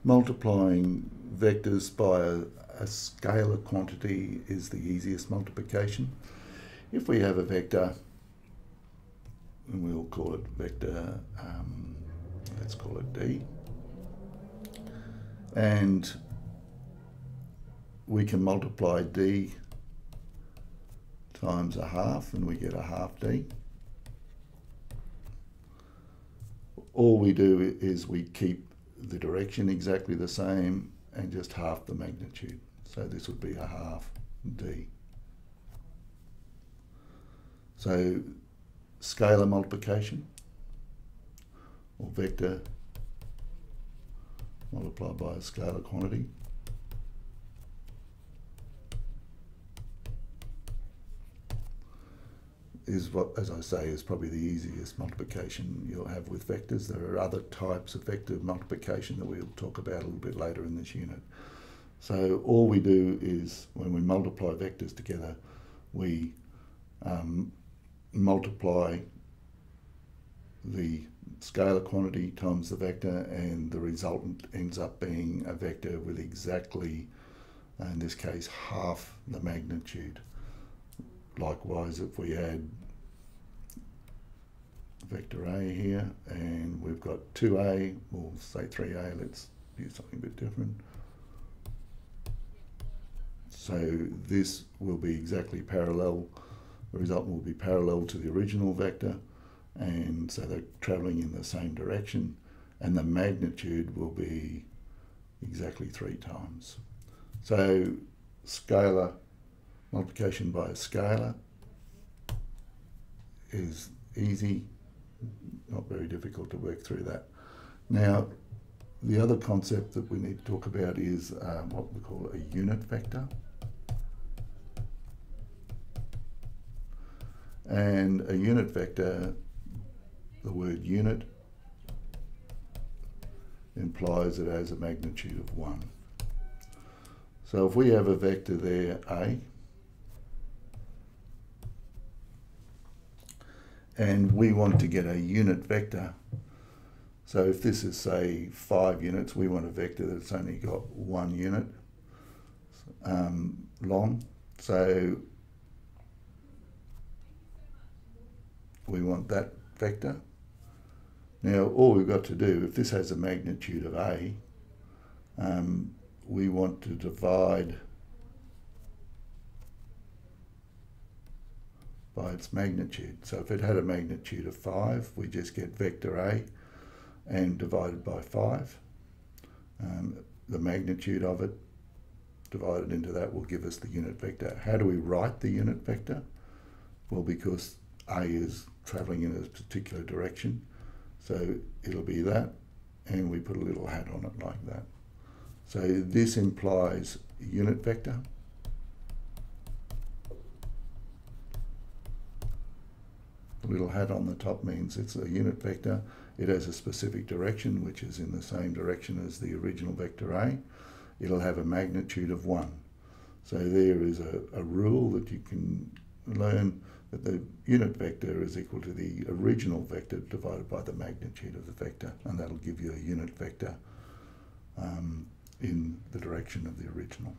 Multiplying vectors by a scalar quantity is the easiest multiplication. If we have a vector, and we'll call it vector, let's call it D, and we can multiply D times a half and we get a half D. All we do is we keep the direction exactly the same and just half the magnitude. So this would be a half D. So scalar multiplication, or vector multiplied by a scalar quantity, is what, as I say, is probably the easiest multiplication you'll have with vectors. There are other types of vector multiplication that we'll talk about a little bit later in this unit. So all we do is, when we multiply vectors together, we multiply the scalar quantity times the vector, and the resultant ends up being a vector with exactly, in this case, half the magnitude. Likewise, if we add vector A here, and we've got 2A, we'll say 3A, let's use something a bit different. So this will be exactly parallel, the resultant will be parallel to the original vector, and so they're travelling in the same direction, and the magnitude will be exactly 3 times. So scalar multiplication by a scalar is easy, not very difficult to work through that. Now, the other concept that we need to talk about is what we call a unit vector. And a unit vector, the word unit implies it has a magnitude of 1. So if we have a vector there, A, and we want to get a unit vector, so if this is, say, 5 units, we want a vector that's only got 1 unit long. So we want that vector. Now, all we've got to do, if this has a magnitude of A, we want to divide by its magnitude. So if it had a magnitude of 5, we just get vector A and divided by 5. The magnitude of it divided into that will give us the unit vector. How do we write the unit vector? Well, because A is travelling in a particular direction, so it'll be that, and we put a little hat on it like that. So this implies a unit vector. The little hat on the top means it's a unit vector. It has a specific direction, which is in the same direction as the original vector A. It'll have a magnitude of 1. So there is a rule that you can learn, that the unit vector is equal to the original vector divided by the magnitude of the vector, and that'll give you a unit vector in the direction of the original.